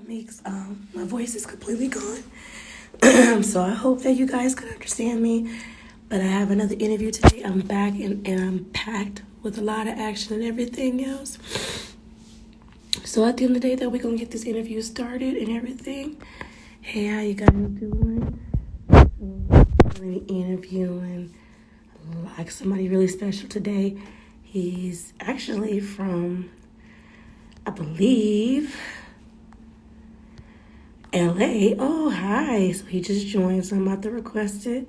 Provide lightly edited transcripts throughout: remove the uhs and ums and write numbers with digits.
Meeks. My voice is completely gone. So I hope that you guys can understand me. But I have another interview today. I'm back and I'm packed with a lot of action and everything else. So at the end of the day, though, we're going to get this interview started and everything. Hey, how you guys doing? So I'm going to be interviewing like somebody really special today. He's actually from, I believe, LA. Oh, hi. So he just joined, so I'm about to request it.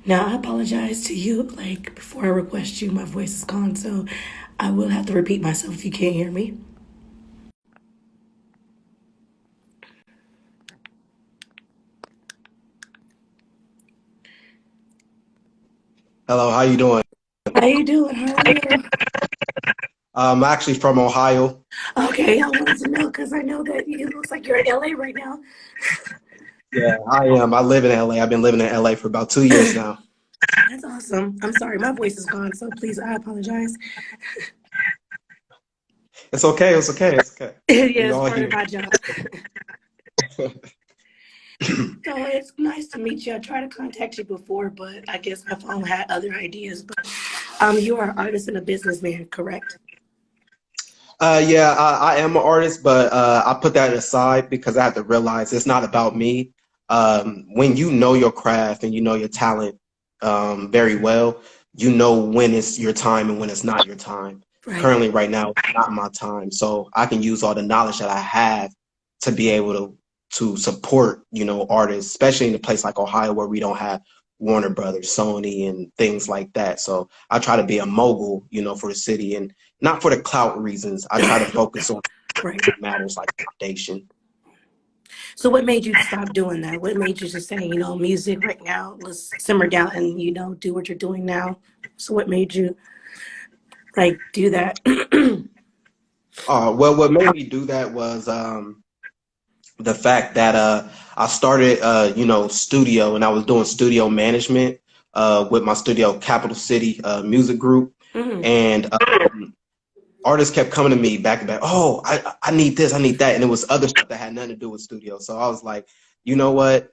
Now, I apologize to you. Like, before I request you, my voice is gone, so I will have to repeat myself if you can't hear me. Hello, how you doing? How you doing? How are you? I'm actually from Ohio. Okay, I wanted to know because I know that it looks like you're in LA right now. Yeah, I am. I live in LA. I've been living in LA for about 2 years now. That's awesome. I'm sorry, my voice is gone, so please, I apologize. It's okay. It's okay. It's okay. Yeah, We it's all part of here. my job. So it's nice to meet you. I tried to contact you before, but I guess my phone had other ideas. But you are an artist and a businessman, correct? Yeah, I am an artist, but I put that aside because I have to realize it's not about me. When you know your craft and you know your talent very well, you know when it's your time and when it's not your time. Right. Currently, right now, it's not my time, so I can use all the knowledge that I have to be able to support, artists, especially in a place like Ohio where we don't have Warner Brothers, Sony, and things like that. So I try to be a mogul, for the city and not for the clout reasons. I try to focus on Right. matters like foundation. So what made you stop doing that? What made you just say, music right now, let's simmer down and, do what you're doing now? So what made you like do that? Well, what made me do that was the fact that I started, studio, and I was doing studio management with my studio, Capital City Music Group, Mm, and artists kept coming to me back and back. Oh, I need this, I need that, and it was other stuff that had nothing to do with studio. So I was like, you know what?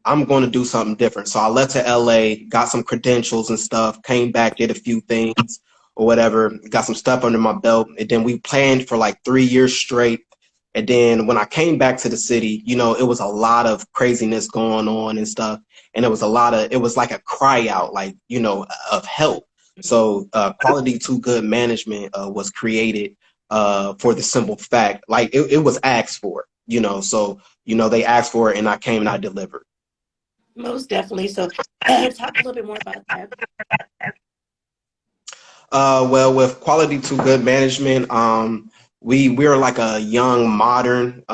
I'm going to do something different. So I left to LA, got some credentials and stuff, came back, did a few things or whatever, got some stuff under my belt. And then we planned for like 3 years straight. And then when I came back to the city, it was a lot of craziness going on and stuff. And it was like a cry out, like, of help. So Quality Too Good Management was created for the simple fact, like it was asked for, so, they asked for it and I came and I delivered. most definitely. So talk a little bit more about that. Well, with Quality to Good Management, we're like a young, modern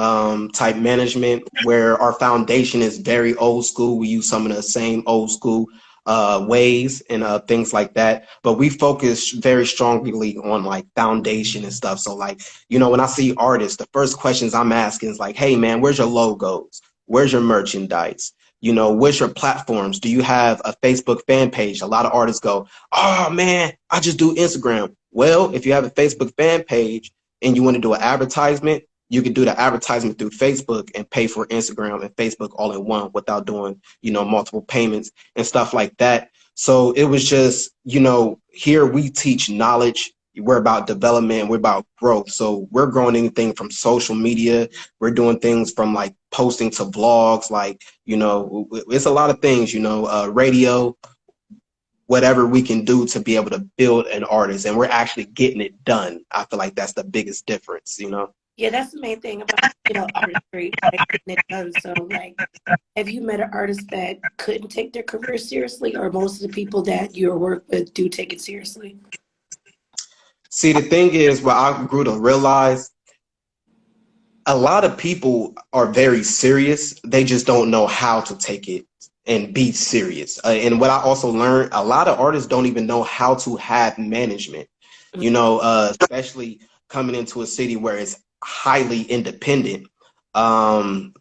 type management where our foundation is very old school. We use some of the same old school ways and things like that, but we focus very strongly on like foundation and stuff. So like, when I see artists, the first questions I'm asking is like, hey man, where's your logos? Where's your merchandise? Where's your platforms? Do you have a Facebook fan page? A lot of artists go, oh man, I just do Instagram. Well, if you have a Facebook fan page and you want to do an advertisement, you can do the advertisement through Facebook and pay for Instagram and Facebook all in one without doing, multiple payments and stuff like that. So it was just, here we teach knowledge. We're about development. We're about growth. So we're growing anything from social media. We're doing things from like posting to vlogs, like, it's a lot of things, radio, whatever we can do to be able to build an artist, and we're actually getting it done. I feel like that's the biggest difference. Yeah, that's the main thing about, artistry, like getting it done. So like, have you met an artist that couldn't take their career seriously, or most of the people that you work with do take it seriously? See, the thing is, what I grew to realize, a lot of people are very serious. They just don't know how to take it and be serious. And what I also learned, a lot of artists don't even know how to have management, especially coming into a city where it's highly independent,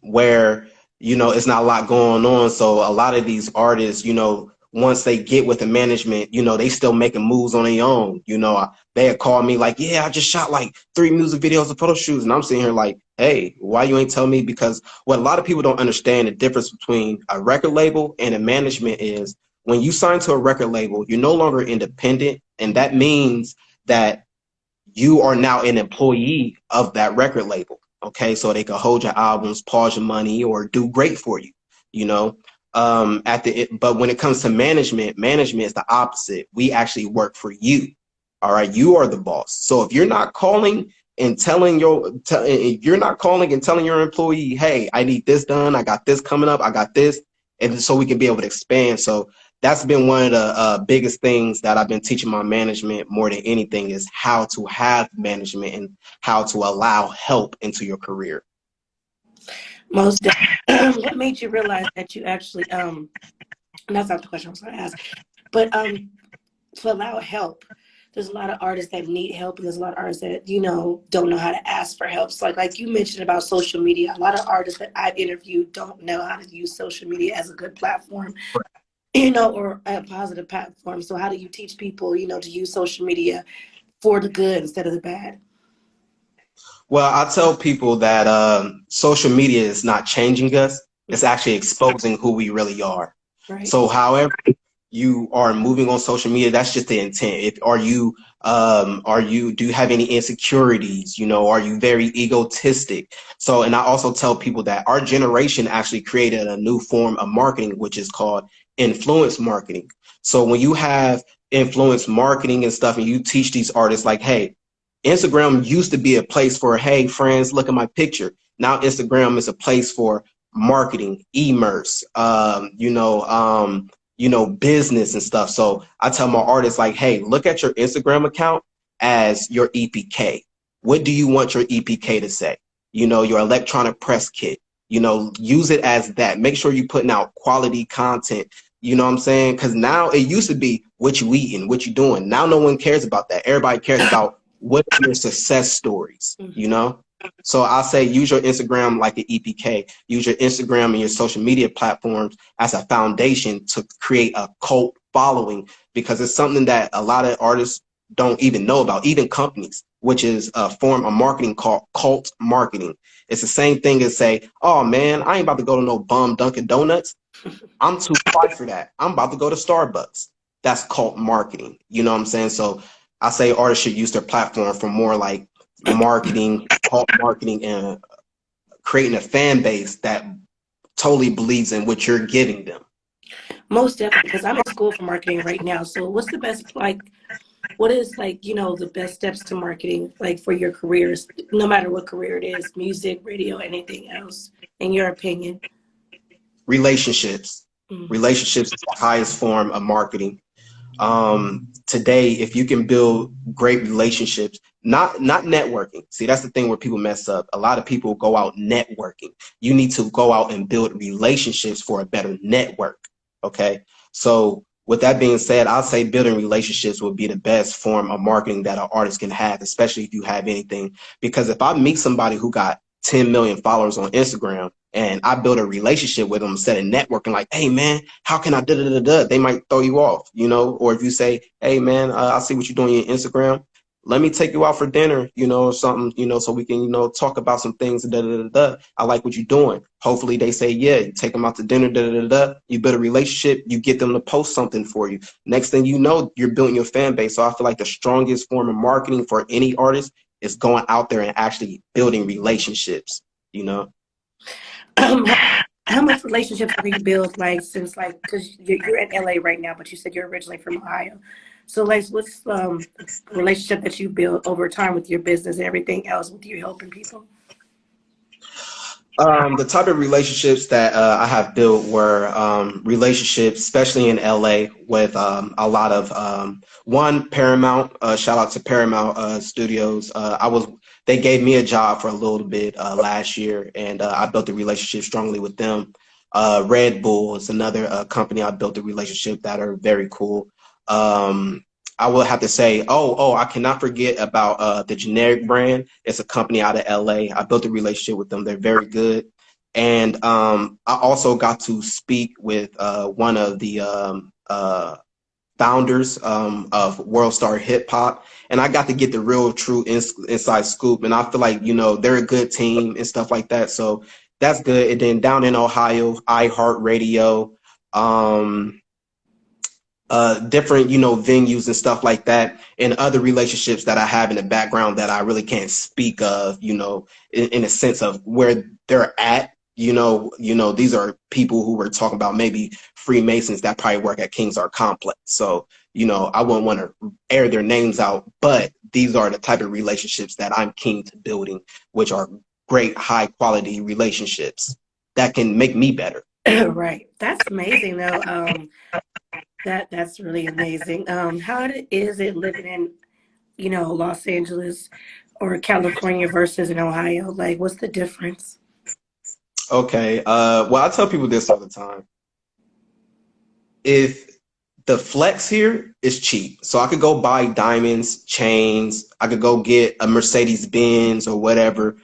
where, it's not a lot going on. So a lot of these artists, once they get with the management, they still making moves on their own. They had called me like, yeah, I just shot like 3 music videos and photo shoots. And I'm sitting here like, hey, why you ain't tell me? Because what a lot of people don't understand, the difference between a record label and a management is, when you sign to a record label, you're no longer independent. And that means that you are now an employee of that record label. Okay, so they can hold your albums, pause your money, or do great for you. You know, but when it comes to management is the opposite. We actually work for you. All right, you are the boss. So if you're not calling and telling if you're not calling and telling your employee, hey, I need this done, I got this coming up, I got this, and so we can be able to expand. So that's been one of the biggest things that I've been teaching my management more than anything, is how to have management and how to allow help into your career. Most definitely. What made you realize that you actually that's not the question I was going to ask, but to allow help? There's a lot of artists that need help, and there's a lot of artists that don't know how to ask for help. So like you mentioned about social media, a lot of artists that I've interviewed don't know how to use social media as a good platform, or a positive platform. So how do you teach people, to use social media for the good instead of the bad? Well, I tell people that social media is not changing us. It's actually exposing who we really are. Right. So however you are moving on social media, that's just the intent. Do you have any insecurities? Are you very egotistic? So, and I also tell people that our generation actually created a new form of marketing, which is called influence marketing. So when you have influence marketing and stuff, and you teach these artists like, hey, Instagram used to be a place for, hey, friends, look at my picture. Now Instagram is a place for marketing, e-merse, business and stuff. So I tell my artists like, hey, look at your Instagram account as your EPK. What do you want your EPK to say? Your electronic press kit, use it as that. Make sure you're putting out quality content. You know what I'm saying? Because now it used to be what you eating, what you doing. Now no one cares about that. Everybody cares about what are your success stories, So I'll say use your Instagram like an EPK. Use your Instagram and your social media platforms as a foundation to create a cult following, because it's something that a lot of artists don't even know about, even companies, which is a form of marketing called cult marketing. It's the same thing as say, oh man, I ain't about to go to no bum Dunkin' Donuts. I'm too fly for that. I'm about to go to Starbucks. That's cult marketing. You know what I'm saying? So I say artists should use their platform for more like marketing, cult marketing, and creating a fan base that totally believes in what you're giving them. Most definitely, because I'm in school for marketing right now. So what's the best, what is the best steps to marketing, like for your careers, no matter what career it is, music, radio, anything else, in your opinion? Relationships. Relationships is the highest form of marketing. Today, if you can build great relationships, not networking. See, that's the thing where people mess up. A lot of people go out networking. You need to go out and build relationships for a better network. Okay. So with that being said, I'll say building relationships would be the best form of marketing that an artist can have, especially if you have anything. Because if I meet somebody who got 10 million followers on Instagram and I build a relationship with them instead of networking, like, hey man, how can I da da da da? They might throw you off, Or if you say, hey man, I see what you're doing on your Instagram. Let me take you out for dinner, or something, so we can, talk about some things. Da da da da. I like what you're doing. Hopefully they say, yeah. You take them out to dinner. Da da da da. You build a relationship. You get them to post something for you. Next thing you know, you're building your fan base. So I feel like the strongest form of marketing for any artist is going out there and actually building relationships. How much relationships have you built, since, because you're in LA right now, but you said you're originally from Ohio. So, what's relationship that you built over time with your business and everything else with you helping people? The type of relationships that I have built were relationships, especially in LA, with a lot of one Paramount. Shout out to Paramount Studios. They gave me a job for a little bit last year, and I built a relationship strongly with them. Red Bull is another company I built a relationship that are very cool. I will have to say, I cannot forget about the Generic brand. It's a company out of LA. I built a relationship with them. They're very good. And I also got to speak with one of the founders of World Star Hip Hop, and I got to get the real, true inside scoop. And I feel like they're a good team and stuff like that. So that's good. And then down in Ohio, iHeartRadio, um, different venues and stuff like that, and other relationships that I have in the background that I really can't speak of, in a sense of where they're at. These are people who were talking about maybe Freemasons that probably work at King's Art Complex. So, I wouldn't want to air their names out, but these are the type of relationships that I'm keen to building, which are great, high quality relationships that can make me better. Right. That's amazing though. That's really amazing. Is it living in, Los Angeles or California versus in Ohio? Like, what's the difference? Okay. Well, I tell people this all the time. If the flex here is cheap, so I could go buy diamonds, chains, I could go get a Mercedes Benz or whatever,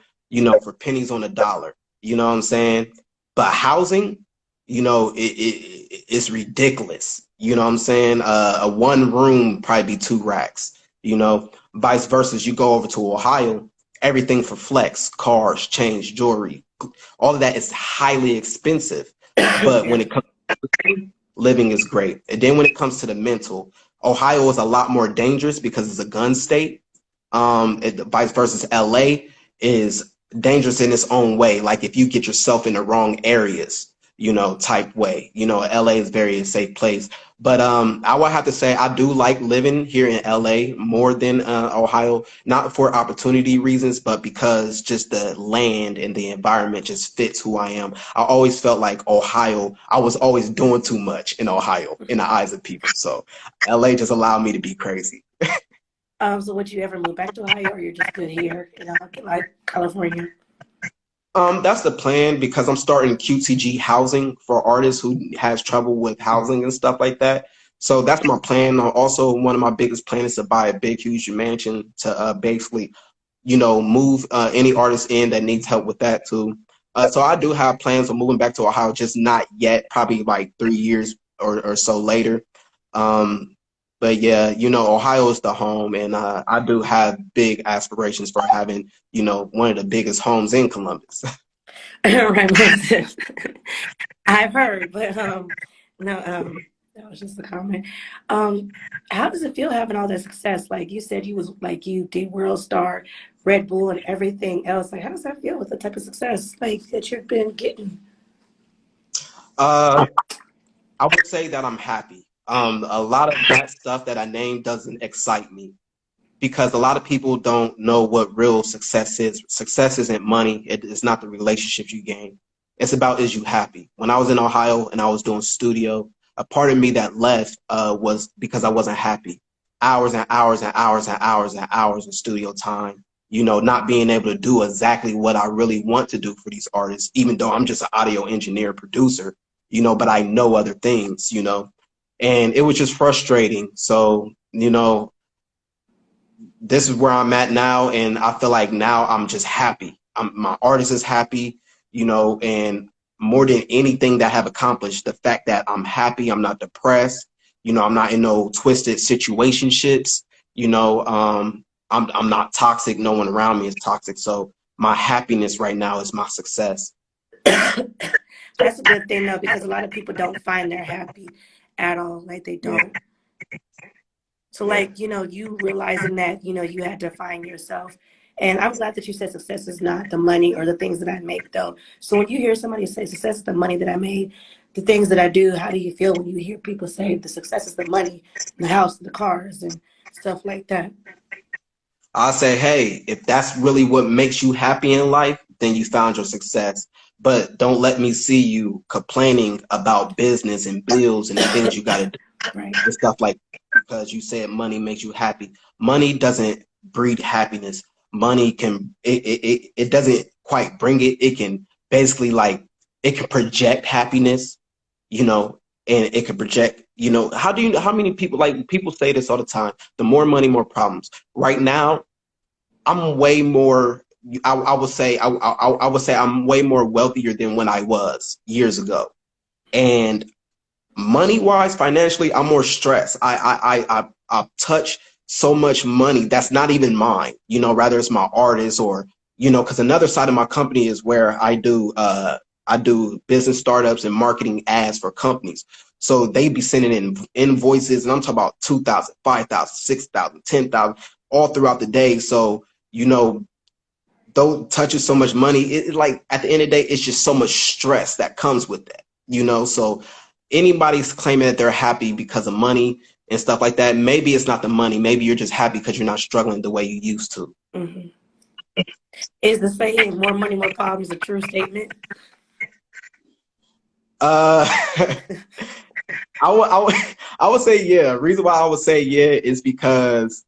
for pennies on a dollar. You know what I'm saying? But housing, it's ridiculous. You know what I'm saying? A one room probably be 2 racks. Vice versa. You go over to Ohio, everything for flex, cars, chains, jewelry, all of that is highly expensive. But when Yeah. it comes to living is great. And then when it comes to the mental, Ohio is a lot more dangerous because it's a gun state. Vice versa, LA is dangerous in its own way. Like if you get yourself in the wrong areas, type way. LA is very a safe place. But I would have to say I do like living here in LA more than Ohio, not for opportunity reasons, but because just the land and the environment just fits who I am. I always felt like Ohio, I was always doing too much in Ohio in the eyes of people. So LA just allowed me to be crazy. So would you ever move back to Ohio, or you're just good here, like California? That's the plan because I'm starting QTG housing for artists who has trouble with housing and stuff like that. So that's my plan. Also, one of my biggest plans is to buy a big, huge mansion to basically, move any artist in that needs help with that too. So I do have plans of moving back to Ohio, just not yet, probably like 3 years or so later. Um, but yeah, Ohio is the home, and I do have big aspirations for having, one of the biggest homes in Columbus. Right, Moses. I've heard, but no, that was just a comment. Um, how does it feel having all that success? Like you said, you did World Star, Red Bull, and everything else. Like, how does that feel with the type of success like that you've been getting? Uh, I would say that I'm happy. A lot of that stuff that I named doesn't excite me because a lot of people don't know what real success is. Success isn't money. It's not the relationships you gain. It's about is you happy. When I was in Ohio and I was doing studio, a part of me that left was because I wasn't happy. Hours and hours and hours and hours and hours of studio time. Not being able to do exactly what I really want to do for these artists, even though I'm just an audio engineer, producer, but I know other things, and it was just frustrating. So, this is where I'm at now, and I feel like now I'm just happy. My artist is happy, and more than anything that I have accomplished, the fact that I'm happy, I'm not depressed, I'm not in no twisted situationships, I'm not toxic. No one around me is toxic. So my happiness right now is my success. That's a good thing though, because a lot of people don't find they're happy at all. Like they Yeah, don't. So yeah. like, you realizing that, you had to find yourself. And I'm glad that you said success is not the money or the things that I make though. So when you hear somebody say success is the money that I made, the things that I do, how do you feel when you hear people say the success is the money, the house, the cars and stuff like that? I say, hey, if that's really what makes you happy in life, then you found your success. But don't let me see you complaining about business and bills and the things you got to do Right. and stuff like that because you said money makes you happy. Money doesn't breed happiness. Money can it doesn't quite bring it. It can basically like it can project happiness, you know, and it can project, how many people like people say this all the time, the more money, more problems. Right now, I'm way more I would say I would say I'm way more wealthier than when I was years ago. And money wise, financially, I'm more stressed. I touch so much money that's not even mine. You know, rather it's my artist or because another side of my company is where I do business startups and marketing ads for companies. So they be sending in invoices, and I'm talking about 2,000, 5,000, 6,000, 10,000 all throughout the day. So though touching so much money, like at the end of the day, it's just so much stress that comes with that. So anybody's claiming that they're happy because of money and stuff like that, maybe it's not the money. Maybe you're just happy because you're not struggling the way you used to. Mm-hmm. Is the saying "more money, more problems" a true statement? Uh, I would say yeah. Reason why I would say yeah is because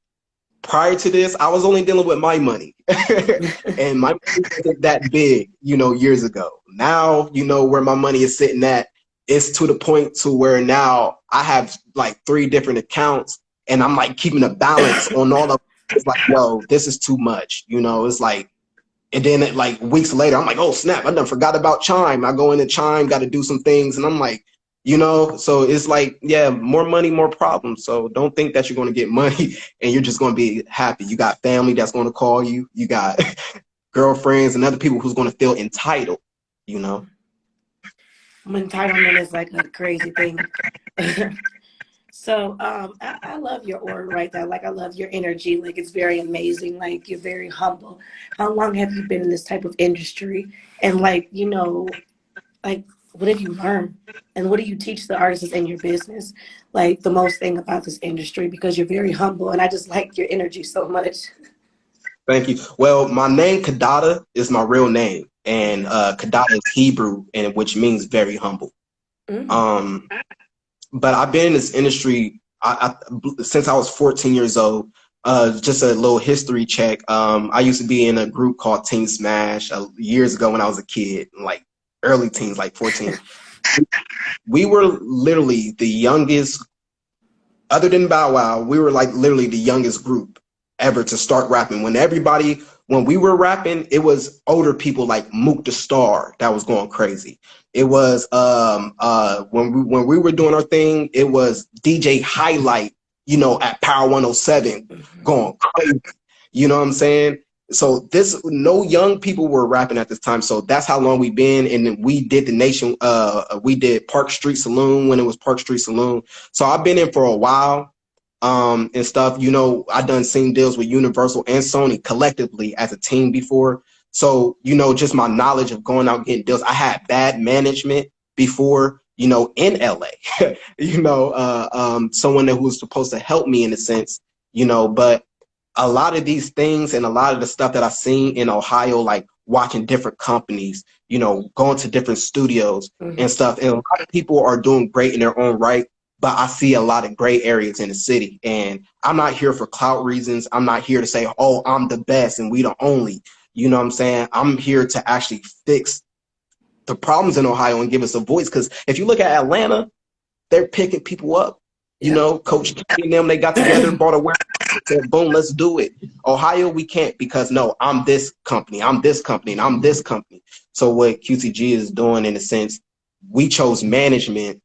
prior to this, I was only dealing with my money, and my money wasn't that big, years ago. Now, where my money is sitting at, it's to the point to where now I have like 3 different accounts, and I'm like keeping a balance on all of them. It's like, yo, this is too much, It's like, and then like weeks later, I'm like, oh snap, I done forgot about Chime. I go into Chime, got to do some things, and I'm like, so it's like, yeah, more money, more problems. So don't think that you're going to get money and you're just going to be happy. You got family that's going to call you. You got girlfriends and other people who's going to feel entitled, Entitlement is like a crazy thing. So I love your aura right there. Like I love your energy. Like it's very amazing. Like you're very humble. How long have you been in this type of industry? And like, like what have you learned? And what do you teach the artists in your business? Like the most thing about this industry, because you're very humble and I just like your energy so much. Thank you. Well, my name Kadada is my real name, and Kadada is Hebrew, and which means very humble. Mm-hmm. But I've been in this industry since I was 14 years old. Just a little history check. I used to be in a group called Teen Smash years ago when I was a kid, like early teens, like 14. We were literally the youngest, other than Bow Wow, we were like literally the youngest group ever to start rapping. When we were rapping, it was older people like Mook the Star that was going crazy. It was when we were doing our thing, it was DJ Highlight, at Power 107 going crazy. You know what I'm saying? So no young people were rapping at this time. So that's how long we've been. And then we did we did Park Street Saloon when it was Park Street Saloon. So I've been in for a while. And stuff, I done seen deals with Universal and Sony collectively as a team before. So, just my knowledge of going out and getting deals. I had bad management before, in LA, someone who was supposed to help me in a sense, but a lot of these things and a lot of the stuff that I've seen in Ohio, like watching different companies, going to different studios and stuff. And a lot of people are doing great in their own right. But I see a lot of gray areas in the city, and I'm not here for clout reasons. I'm not here to say, oh, I'm the best and we the only, you know what I'm saying? I'm here to actually fix the problems in Ohio and give us a voice. Because if you look at Atlanta, they're picking people up. Coach K and them, they got together, bought a warehouse, said, boom, let's do it. Ohio, we can't because no, I'm this company, I'm this company, and I'm this company. So what QCG is doing in a sense, we chose management,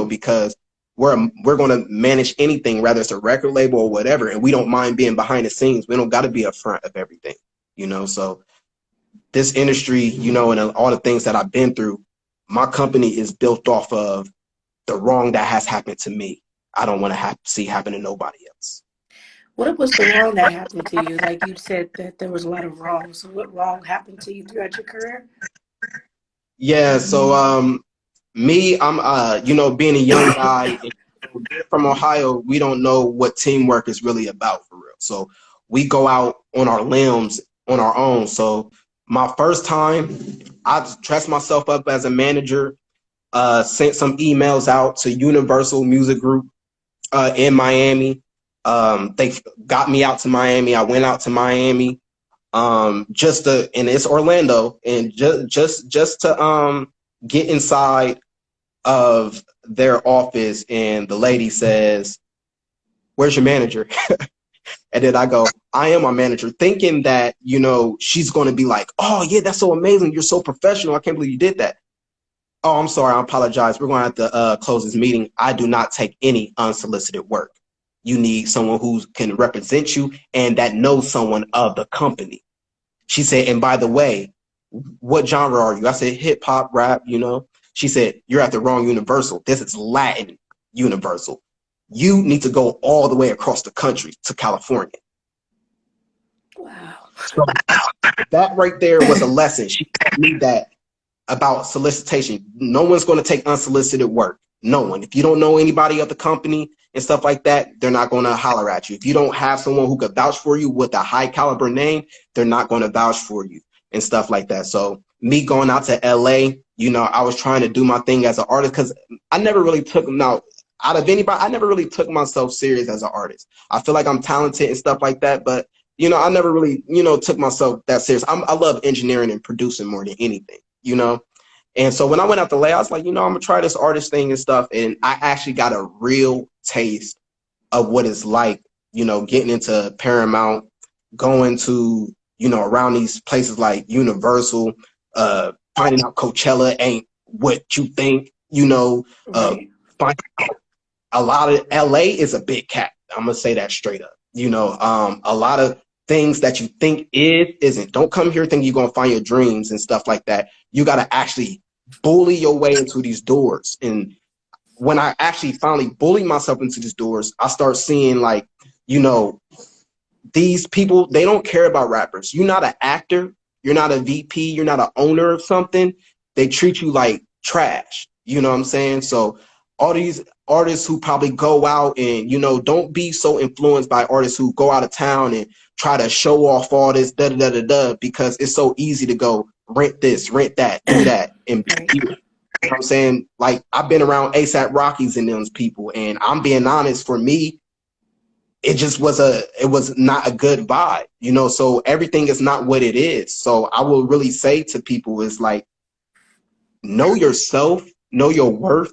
because we're going to manage anything, whether it's a record label or whatever, and we don't mind being behind the scenes. We don't got to be up front of everything, So this industry, and all the things that I've been through, my company is built off of the wrong that has happened to me. I don't want to see happen to nobody else. What was the wrong that happened to you? Like you said that there was a lot of wrong. So what wrong happened to you throughout your career? Yeah, so me, I'm being a young guy from Ohio, we don't know what teamwork is really about for real. So we go out on our limbs on our own. So my first time, I dressed myself up as a manager, sent some emails out to Universal Music Group in Miami. They got me out to Miami. I went out to Miami and it's Orlando, and just to get inside of their office, and the lady says, "Where's your manager?" And then I go, I am my manager, thinking that, you know, she's going to be like, oh, yeah, that's so amazing. You're so professional. I can't believe you did that. Oh, I'm sorry. I apologize. We're going to have to close this meeting. I do not take any unsolicited work. You need someone who can represent you and that knows someone of the company. She said, and by the way, what genre are you? I said, hip hop, rap, you know. She said, you're at the wrong Universal. This is Latin Universal. You need to go all the way across the country to California. Wow. So that right there was a lesson. She taught me that about solicitation. No one's going to take unsolicited work. No one. If you don't know anybody at the company and stuff like that, they're not going to holler at you. If you don't have someone who could vouch for you with a high caliber name, they're not going to vouch for you and stuff like that. So me going out to LA, you know, I was trying to do my thing as an artist because I never really took them out of anybody. I never really took myself serious as an artist. I feel like I'm talented and stuff like that, but you know, I never really, you know, took myself that serious. I love engineering and producing more than anything, you know? And so when I went out to LA, I was like, you know, I'm going to try this artist thing and stuff. And I actually got a real taste of what it's like, you know, getting into Paramount, going to, you know, around these places like Universal, finding out Coachella ain't what you think, you know, Right. finding out a lot of LA is a big cat. I'm going to say that straight up. You know, a lot of things that you think isn't. Don't come here thinking you're going to find your dreams and stuff like that. You got to actually bully your way into these doors. And when I actually finally bully myself into these doors, I start seeing like, you know, these people, they don't care about rappers. You're not an actor. You're not a VP. You're not an owner of something. They treat you like trash. You know what I'm saying? So all these artists who probably go out and, you know, don't be so influenced by artists who go out of town and try to show off all this da da da da da because it's so easy to go rent this, rent that, do that, and be Right. here. You know what I'm saying? Like, I've been around ASAP Rockies and those people, and I'm being honest, for me, it was not a good vibe, you know, so everything is not what it is. So I will really say to people is like, know yourself, know your worth,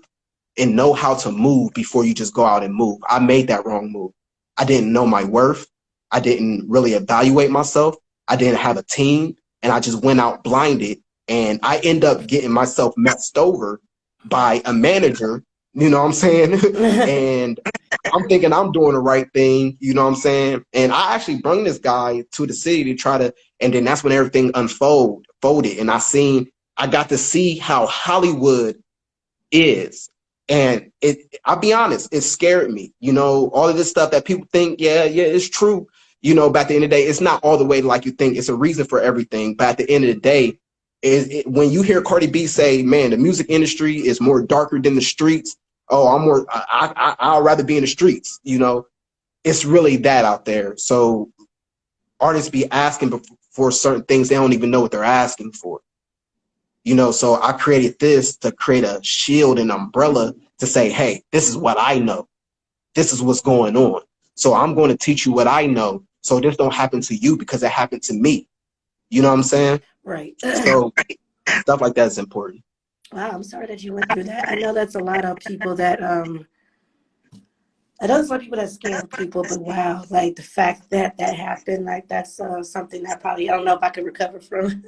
and know how to move before you just go out and move. I made that wrong move. I didn't know my worth. I didn't really evaluate myself. I didn't have a team, and I just went out blinded, and I end up getting myself messed over by a manager, you know what I'm saying? And I'm thinking I'm doing the right thing, you know what I'm saying? And I actually bring this guy to the city to try to, and then that's when everything folded, and I got to see how Hollywood is. And I'll be honest, it scared me. You know, all of this stuff that people think, yeah, it's true. You know, but at the end of the day, it's not all the way like you think. It's a reason for everything. But at the end of the day, when you hear Cardi B say, man, the music industry is more darker than the streets. Oh, I'd rather be in the streets. You know, it's really that out there. So artists be asking for certain things. They don't even know what they're asking for. You know, so I created this to create a shield and umbrella to say, hey, this is what I know. This is what's going on. So I'm going to teach you what I know. So this don't happen to you because it happened to me. You know what I'm saying? Right. So stuff like that is important. Wow, I'm sorry that you went through that. I know that's a lot of people that I know there's a lot of people that scam people, but wow, like the fact that that happened, like that's something that probably I don't know if I could recover from.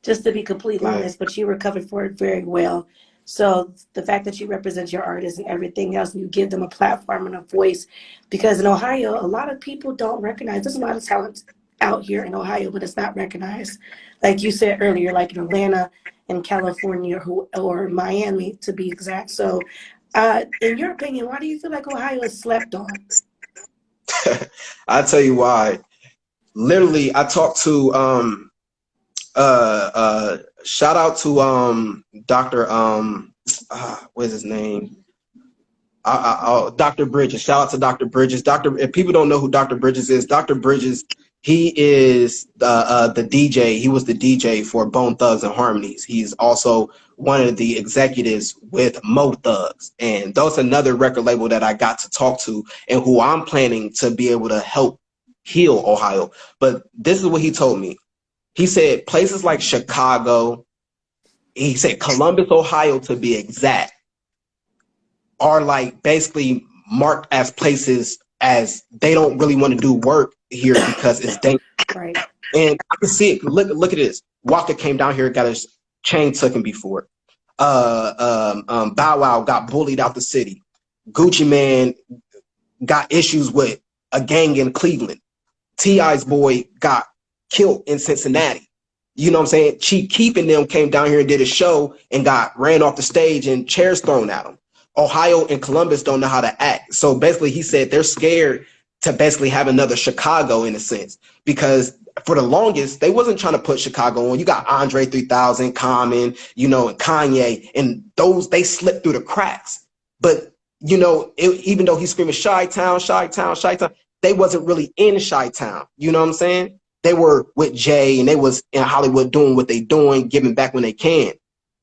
Just to be completely Yeah. honest, but you recovered for it very well. So the fact that you represent your artists and everything else, and you give them a platform and a voice, because in Ohio, a lot of people don't recognize. There's a lot of talent out here in Ohio, but it's not recognized. Like you said earlier, like in Atlanta and California, or Miami to be exact. So, in your opinion, why do you feel like Ohio is slept on? I'll tell you why. Literally, I talked to shout out to Dr. What's his name? Dr. Bridges. Shout out to Dr. Bridges. If people don't know who Dr. Bridges is, Dr. Bridges, he is the DJ. He was the DJ for Bone Thugs and Harmonies. He's also one of the executives with Mo Thugs, and that's another record label that I got to talk to, and who I'm planning to be able to help heal Ohio. But this is what he told me. He said places like Chicago, he said Columbus, Ohio, to be exact, are like basically marked as places as they don't really want to do work here because it's dangerous. Right. And I can see it. Look at this. Walker came down here, got his chain taken before. Bow Wow got bullied out the city. Gucci Man got issues with a gang in Cleveland. T.I.'s boy got killed in Cincinnati. You know what I'm saying? Chief Keef and them came down here and did a show and got ran off the stage and chairs thrown at them. Ohio and Columbus don't know how to act. So basically he said they're scared to basically have another Chicago in a sense, because for the longest, they wasn't trying to put Chicago on. You got Andre 3000, Common, you know, and Kanye, and those, they slipped through the cracks. But, you know, even though he's screaming Chi-Town, Chi-Town, Chi-Town, they wasn't really in Chi-Town. You know what I'm saying? They were with Jay and they was in Hollywood doing what they doing, giving back when they can.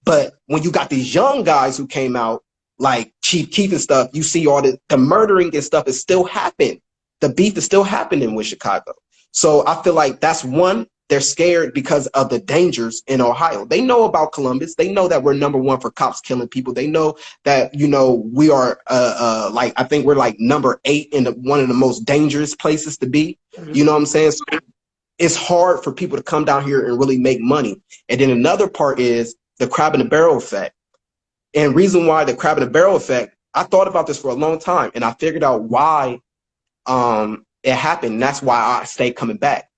But when you got these young guys who came out, like Chief Keef and stuff, you see all the murdering and stuff is still happening. The beef is still happening with Chicago. So I feel like that's one, they're scared because of the dangers in Ohio. They know about Columbus. They know that we're #1 for cops killing people. They know that, you know, we are like, I think we're like #8 in one of the most dangerous places to be. You know what I'm saying? So it's hard for people to come down here and really make money. And then another part is the crab in the barrel effect. And reason why the crab in the barrel effect, I thought about this for a long time and I figured out why it happened. And that's why I stay coming back.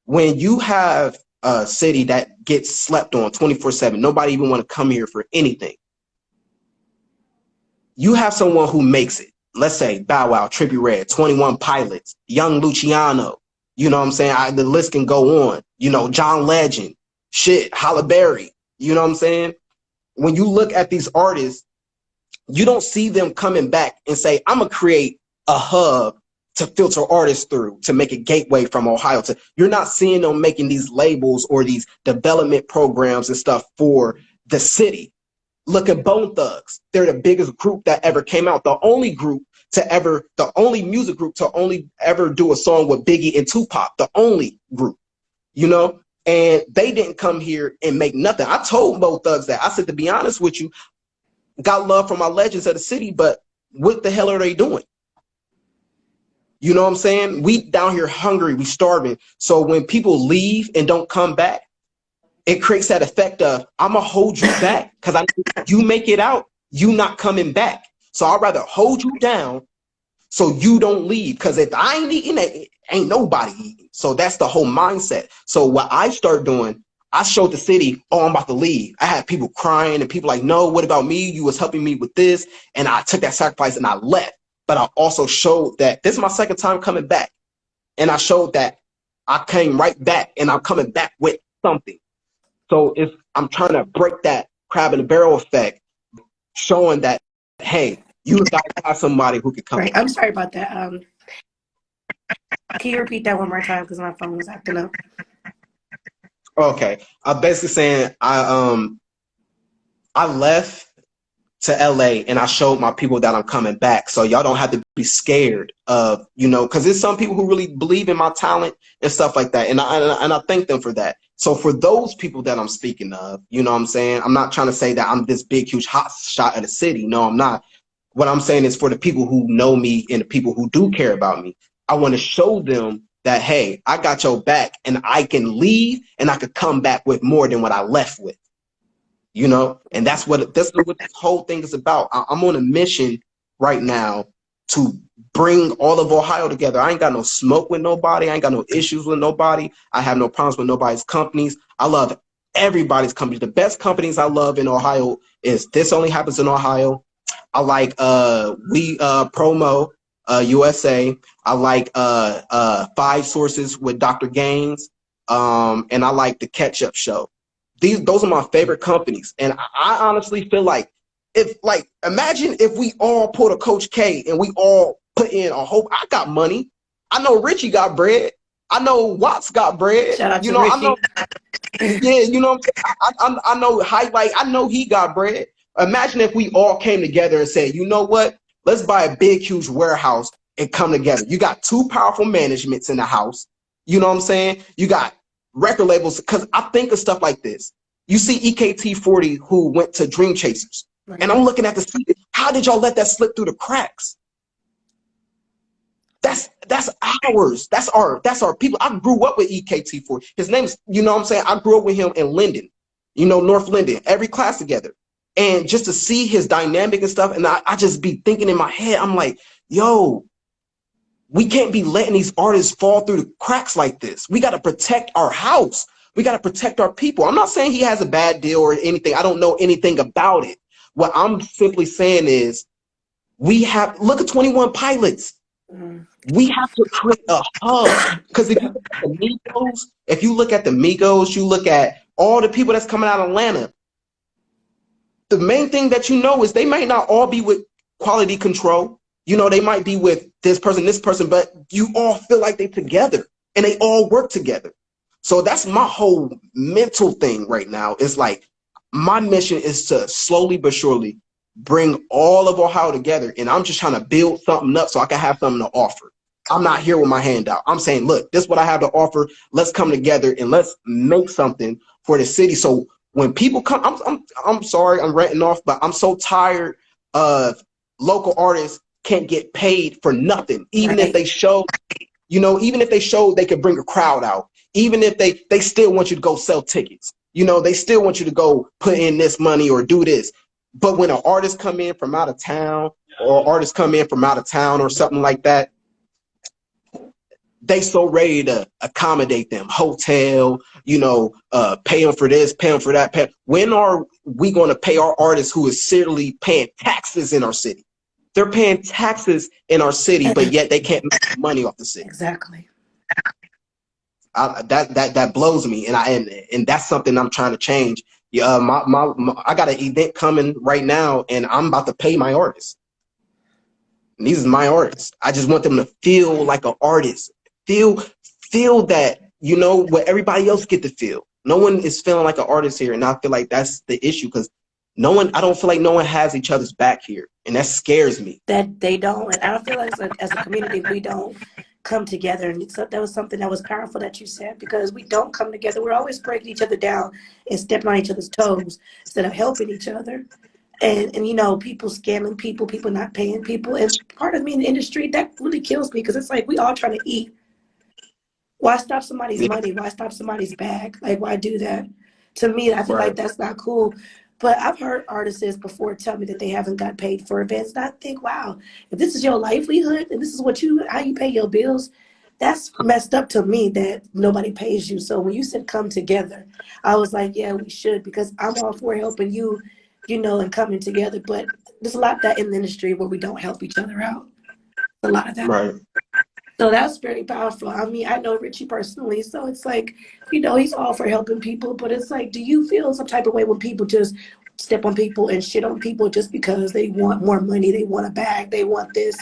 When you have a city that gets slept on 24/7, nobody even want to come here for anything. You have someone who makes it. Let's say Bow Wow, Trippie Redd, 21 Pilots, Young Luciano. You know what I'm saying? The list can go on. You know, John Legend, shit, Halle Berry. You know what I'm saying? When you look at these artists, you don't see them coming back and say, I'm going to create a hub to filter artists through, to make a gateway from Ohio. You're not seeing them making these labels or these development programs and stuff for the city. Look at Bone Thugs. They're the biggest group that ever came out. The only music group to only ever do a song with Biggie and Tupac. The only group, you know? And they didn't come here and make nothing. I told Bone Thugs that. I said, to be honest with you, got love for my legends of the city, but what the hell are they doing? You know what I'm saying? We down here hungry, we starving. So when people leave and don't come back, it creates that effect of, I'm going to hold you back because I know you make it out, you not coming back. So I'd rather hold you down so you don't leave. Because if I ain't eating, ain't nobody eating. So that's the whole mindset. So what I started doing, I showed the city, oh, I'm about to leave. I had people crying and people like, no, what about me? You was helping me with this. And I took that sacrifice and I left. But I also showed that this is my second time coming back. And I showed that I came right back and I'm coming back with something. So if I'm trying to break that crab in the barrel effect, showing that, hey, you got to have somebody who could come. Right. I'm sorry about that. Can you repeat that one more time because my phone was acting up? Okay. I'm basically saying I left to LA and I showed my people that I'm coming back. So y'all don't have to be scared of, you know, because there's some people who really believe in my talent and stuff like that. And I thank them for that. So for those people that I'm speaking of, you know what I'm saying? I'm not trying to say that I'm this big, huge hot shot of the city. No, I'm not. What I'm saying is for the people who know me and the people who do care about me, I want to show them that, hey, I got your back and I can leave and I could come back with more than what I left with. You know, and that's what this whole thing is about. I'm on a mission right now to bring all of Ohio together. I ain't got no smoke with nobody. I ain't got no issues with nobody. I have no problems with nobody's companies. I love everybody's companies. The best companies I love in Ohio is This Only Happens in Ohio. I like We Promo USA. I like 5 Sources with Dr. Gaines. And I like The Catch-Up Show. Those are my favorite companies. And I honestly feel like imagine if we all pulled a Coach K and we all put in a whole, I got money. I know Richie got bread. I know Watts got bread. Shout out you to know, Richie. I know, yeah, you know what I'm saying? I know Highlight, I know he got bread. Imagine if we all came together and said, you know what? Let's buy a big, huge warehouse and come together. You got 2 powerful managements in the house. You know what I'm saying? You got record labels, because I think of stuff like this. You see EKT40 who went to Dream Chasers. Right. And I'm looking at this, how did y'all let that slip through the cracks? That's ours. That's our people. I grew up with EKT4. His name's, you know what I'm saying? I grew up with him in Linden, you know, North Linden, every class together. And just to see his dynamic and stuff, and I just be thinking in my head, I'm like, yo, we can't be letting these artists fall through the cracks like this. We got to protect our house. We got to protect our people. I'm not saying he has a bad deal or anything. I don't know anything about it. What I'm simply saying is look at 21 Pilots. We have to create a hub. Because if you look at the Migos, you look at all the people that's coming out of Atlanta, the main thing that you know is they might not all be with quality control. You know, they might be with this person, but you all feel like they together and they all work together. So that's my whole mental thing right now. It's like my mission is to slowly but surely bring all of Ohio together. And I'm just trying to build something up so I can have something to offer. I'm not here with my hand out. I'm saying, look, this is what I have to offer. Let's come together and let's make something for the city. So when people come, I'm sorry, I'm ranting off, but I'm so tired of local artists can't get paid for nothing. Even if they show, you know, even if they show they could bring a crowd out, even if they still want you to go sell tickets, you know, they still want you to go put in this money or do this. But when an artist come in from out of town or something like that, they so ready to accommodate them, hotel, you know, pay them for this, pay them for that. When are we going to pay our artists who is seriously paying taxes in our city? They're paying taxes in our city, but yet they can't make money off the city. Exactly. That blows me, and that's something I'm trying to change. I got an event coming right now, and I'm about to pay my artists. And these are my artists. I just want them to feel like an artist. Feel that, you know, what everybody else get to feel. No one is feeling like an artist here, and I feel like that's the issue because I don't feel like no one has each other's back here, and that scares me. That they don't, and I feel like as a community, we don't come together. And so that was something that was powerful that you said, because we don't come together. We're always breaking each other down and stepping on each other's toes instead of helping each other. And you know, people scamming people not paying people. And part of me in the industry, that really kills me because it's like we all trying to eat. Why stop somebody's money? Why stop somebody's bag? Like, why do that? To me, I feel like that's not cool. But I've heard artists before tell me that they haven't got paid for events. And I think, wow, if this is your livelihood and this is how you pay your bills, that's messed up to me that nobody pays you. So when you said come together, I was like, yeah, we should, because I'm all for helping you, you know, and coming together. But there's a lot of that in the industry where we don't help each other out. A lot of that. Right. So that's very powerful. I mean, I know Richie personally, so it's like, you know, he's all for helping people, but it's like, do you feel some type of way when people just step on people and shit on people just because they want more money, they want a bag, they want this?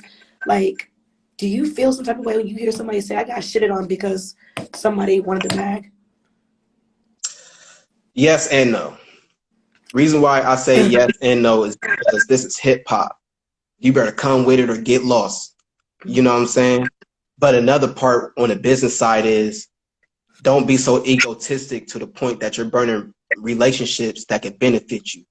Like, do you feel some type of way when you hear somebody say, I got shitted on because somebody wanted the bag? Yes and no. Reason why I say yes and no is because this is hip hop. You better come with it or get lost. You know what I'm saying? But another part on the business side is don't be so egotistic to the point that you're burning relationships that could benefit you.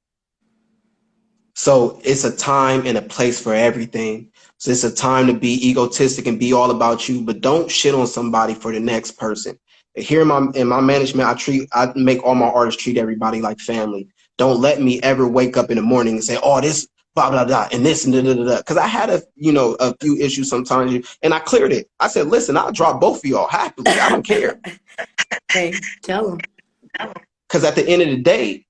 So it's a time and a place for everything. So it's a time to be egotistic and be all about you, but don't shit on somebody for the next person. Here in my management, I make all my artists treat everybody like family. Don't let me ever wake up in the morning and say, oh, this blah, blah, blah, and this and da, da, da, da. Because I had a few issues sometimes, and I cleared it. I said, listen, I'll drop both of y'all happily. I don't care. Hey, tell them. Because at the end of the day,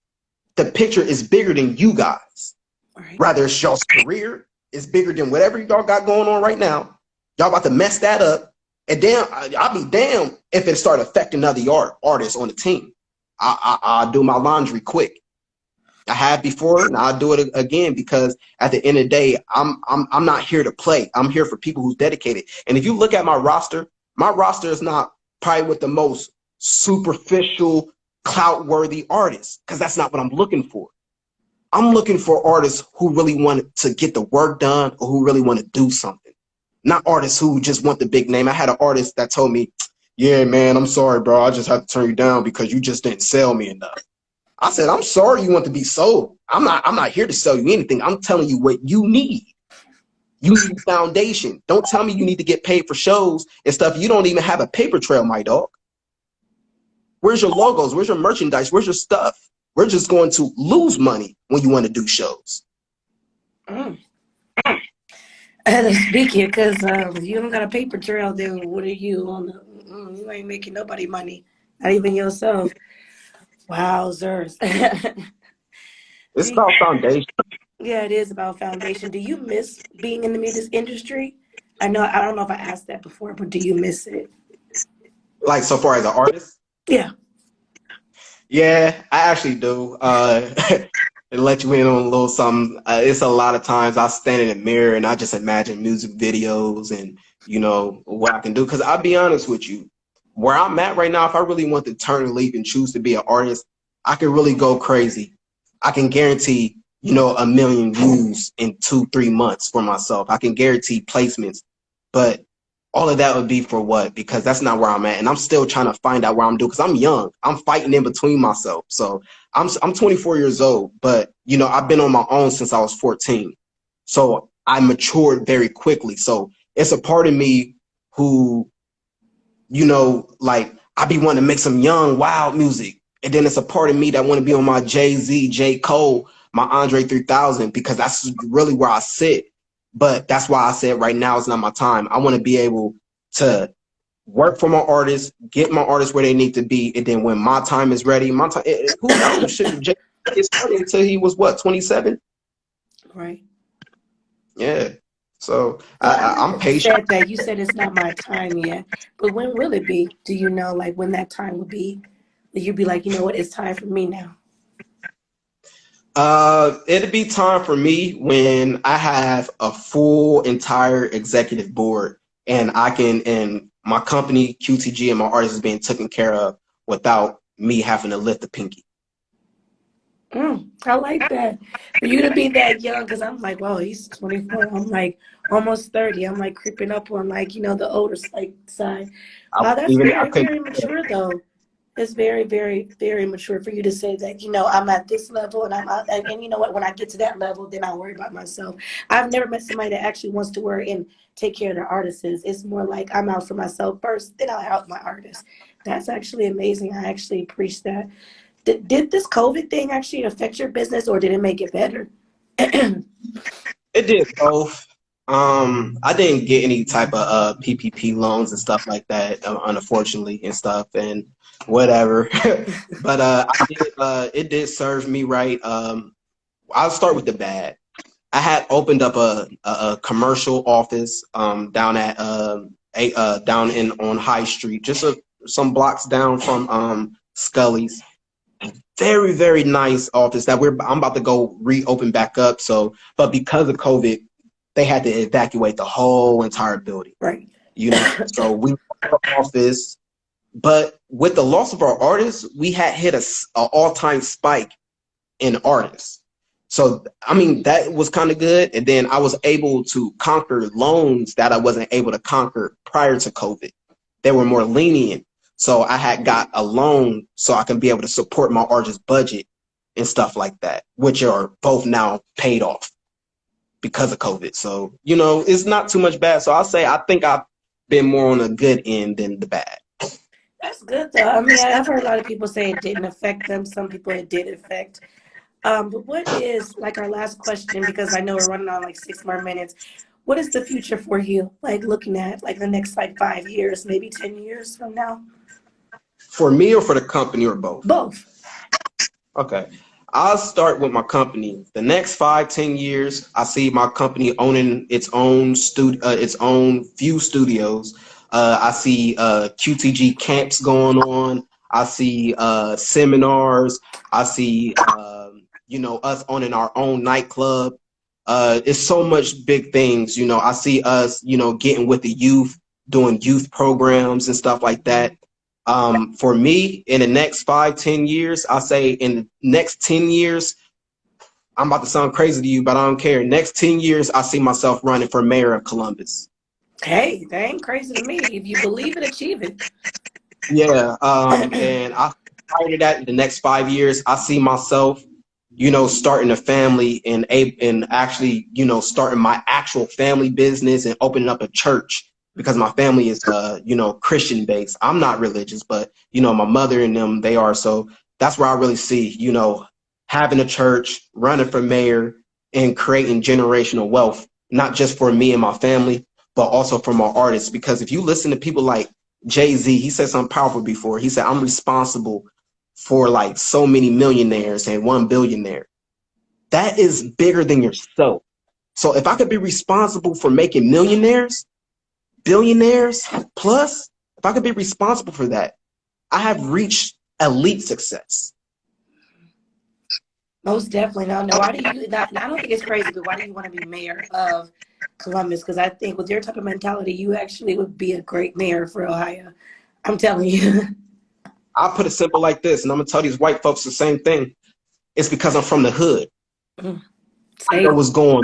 the picture is bigger than you guys. Right. Rather, it's y'all's career is bigger than whatever y'all got going on right now. Y'all about to mess that up. And then I'll be damned if it start affecting other artists on the team. I'll do my laundry quick. I have before, and I'll do it again, because at the end of the day, I'm not here to play. I'm here for people who's dedicated. And if you look at my roster is not probably with the most superficial, clout-worthy artists, because that's not what I'm looking for. I'm looking for artists who really want to get the work done or who really want to do something. Not artists who just want the big name. I had an artist that told me, yeah, man, I'm sorry, bro. I just have to turn you down because you just didn't sell me enough. I said, I'm sorry you want to be sold. I'm not here to sell you anything. I'm telling you what you need. You need a foundation. Don't tell me you need to get paid for shows and stuff. You don't even have a paper trail, my dog. Where's your logos? Where's your merchandise? Where's your stuff? We're just going to lose money when you want to do shows. Mm. I had to speak here because if you don't got a paper trail, then what are you on the? You ain't making nobody money, not even yourself. Wowzers. It's Do about foundation. Yeah, it is about foundation. Do you miss being in the music industry? I don't know if I asked that before, but do you miss it? Like so far as an artist, Yeah. yeah, I actually do. And let you in on a little something. It's a lot of times I stand in the mirror and I just imagine music videos and what I can do. Because I'll be honest with you, where I'm at right now, if I really want to turn a leaf and choose to be an artist, I can really go crazy. I can guarantee 1 million views in 2-3 months for myself. I can guarantee placements, but all of that would be for what? Because that's not where I'm at, and I'm still trying to find out where I'm doing. Because I'm young, I'm fighting in between myself. So I'm 24 years old, but I've been on my own since I was 14. So I matured very quickly. So it's a part of me who, like I be wanting to make some young, wild music, and then it's a part of me that want to be on my Jay-Z, J. Cole, my Andre 3000, because that's really where I sit. But that's why I said right now is not my time. I want to be able to work for my artists, get my artists where they need to be, and then when my time is ready, my time. Who knows? Should Jay get started until he was what, 27? Right. Yeah. So Well, I like I'm that you patient. said that. You said it's not my time yet, but when will it be? Do you know, like, when that time will be? Will you be like, you know what, it's time for me now? It'd be time for me when I have a full entire executive board and and my company, QTG, and my artists is being taken care of without me having to lift a pinky. I like that. For you to be that young, because I'm like, well, he's 24. I'm like almost 30. I'm like creeping up on like, the older like side. Wow, that's I very, couldn't. very mature though. It's very, very, very mature for you to say that, I'm at this level and I'm out, and you know what, when I get to that level, then I'll worry about myself. I've never met somebody that actually wants to work and take care of their artists. It's more like I'm out for myself first, then I'll help my artists. That's actually amazing. I actually appreciate that. Did this COVID thing actually affect your business or did it make it better? It did both. I didn't get any type of PPP loans and stuff like that, unfortunately, and stuff and whatever. But it did serve me right. I'll start with the bad. I had opened up a commercial office down at down in on High Street, just some blocks down from Scully's. Very, very nice office that I'm about to go reopen back up. So, but because of COVID, they had to evacuate the whole entire building. Right. So we our office, but with the loss of our artists, we had hit a all-time spike in artists. So, I mean, that was kind of good. And then I was able to conquer loans that I wasn't able to conquer prior to COVID. They were more lenient. So I had got a loan so I can be able to support my artist budget and stuff like that, which are both now paid off because of COVID. So, it's not too much bad. So I'll say I think I've been more on the good end than the bad. That's good though. I mean, I've heard a lot of people say it didn't affect them. Some people it did affect. But what is like our last question, because I know we're running on like 6 more minutes. What is the future for you? Like looking at like the next like 5 years, maybe 10 years from now? For me or for the company or both? Both. Okay. I'll start with my company. The next 5-10 years, I see my company owning its own few studios. I see QTG camps going on. I see seminars. I see us owning our own nightclub. It's so much big things. I see us getting with the youth, doing youth programs and stuff like that. For me, in the next 5-10 years, I say in the next 10 years, I'm about to sound crazy to you, but I don't care. Next 10 years, I see myself running for mayor of Columbus. Hey, that ain't crazy to me. If you believe it, achieve it. Yeah. And prior to that, in the next 5 years, I see myself starting a family and actually, starting my actual family business and opening up a church because my family is, Christian based. I'm not religious, but, my mother and them, they are. So that's where I really see, having a church, running for mayor, and creating generational wealth, not just for me and my family, but also for my artists. Because if you listen to people like Jay-Z, he said something powerful before. He said, I'm responsible for like so many millionaires and 1 billionaire. That is bigger than yourself. So if I could be responsible for making millionaires, billionaires plus, if I could be responsible for that, I have reached elite success. Most definitely. No, why do you not? I don't think it's crazy, but why do you want to be mayor of Columbus? Because I think with your type of mentality, you actually would be a great mayor for Ohio. I'm telling you. I'll put it simple like this, and I'm gonna tell these white folks the same thing. It's because I'm from the hood. I know what's going on.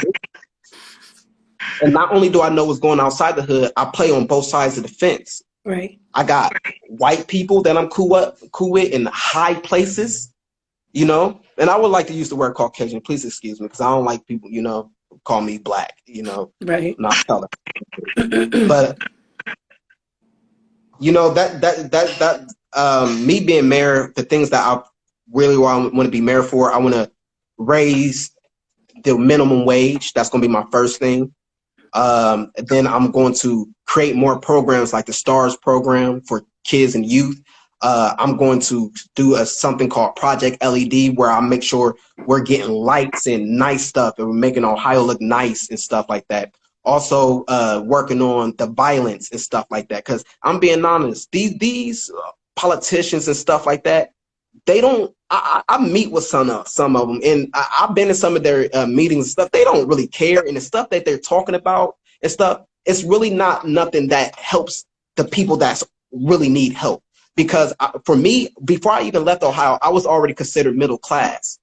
And not only do I know what's going outside the hood, I play on both sides of the fence. Right. I got white people that I'm cool with in high places, and I would like to use the word Caucasian. Please excuse me, because I don't like people, call me black, Right. not color. But me being mayor, the things that I really want to be mayor for, I want to raise the minimum wage. That's going to be my first thing. Then I'm going to create more programs like the STARS program for kids and youth. I'm going to do something called Project LED, where I make sure we're getting lights and nice stuff, and we're making Ohio look nice and stuff like that. Also, working on the violence and stuff like that. Because I'm being honest, these politicians and stuff like that, they don't. I meet with some of them, and I've been in some of their meetings and stuff. They don't really care, and the stuff that they're talking about and stuff, it's really not nothing that helps the people that really need help. Because for me, before I even left Ohio, I was already considered middle class.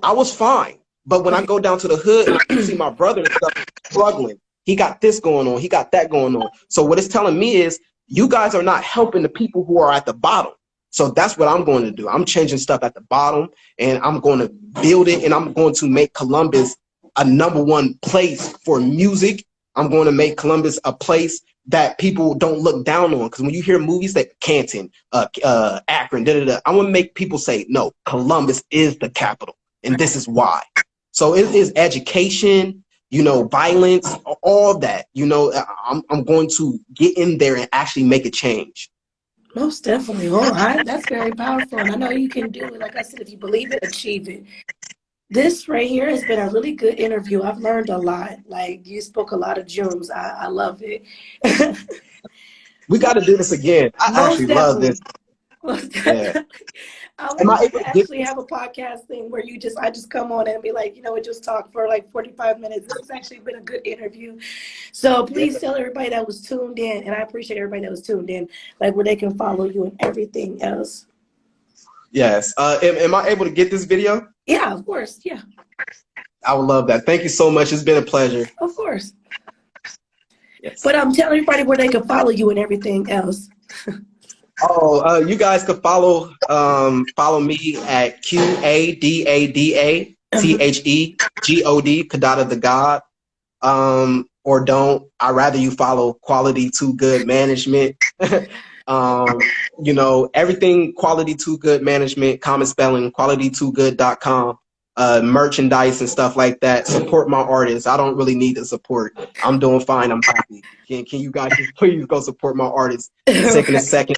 I was fine, but when I go down to the hood and I see my brother and stuff struggling, he got this going on, he got that going on. So what it's telling me is, you guys are not helping the people who are at the bottom. So that's what I'm going to do. I'm changing stuff at the bottom, and I'm going to build it, and I'm going to make Columbus a #1 place for music. I'm going to make Columbus a place that people don't look down on. Because when you hear movies like Canton, Akron, I want to make people say, no, Columbus is the capital, and this is why. So it is education, violence, all that. I'm going to get in there and actually make a change. Most definitely. That's very powerful. And I know you can do it. Like I said, if you believe it, achieve it. This right here has been a really good interview. I've learned a lot. Like, you spoke a lot of gems. I love it. We got to do this again. I actually love this. Yeah. I want you to actually have a podcast thing where I just come on and be like, just talk for like 45 minutes. This has actually been a good interview. So please tell everybody that was tuned in, and I appreciate everybody that was tuned in, like where they can follow you and everything else. Yes. Am I able to get this video? Yeah, of course. Yeah. I would love that. Thank you so much. It's been a pleasure. Of course. Yes. But I'm telling everybody where they can follow you and everything else. You guys could follow me at QADADATHEGOD, Kadada the God. Or don't. I'd rather you follow Quality to Good Management. Everything Quality to Good Management, common spelling, qualitytogood.com, merchandise and stuff like that. Support my artists. I don't really need the support. I'm doing fine. I'm happy. Can you guys just please go support my artists? Taking a second.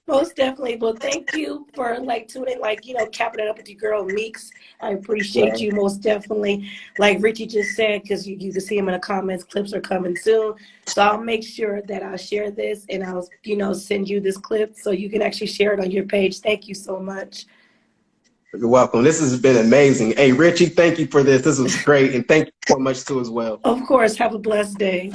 Most definitely. Well, thank you for tuning, capping it up with your girl Meeks. I appreciate you most definitely. Like Richie just said, because you can see him in the comments, clips are coming soon. So I'll make sure that I'll share this, and I'll send you this clip so you can actually share it on your page. Thank you so much. You're welcome. This has been amazing. Hey, Richie, thank you for this. This was great, and thank you so much too as well. Of course. Have a blessed day.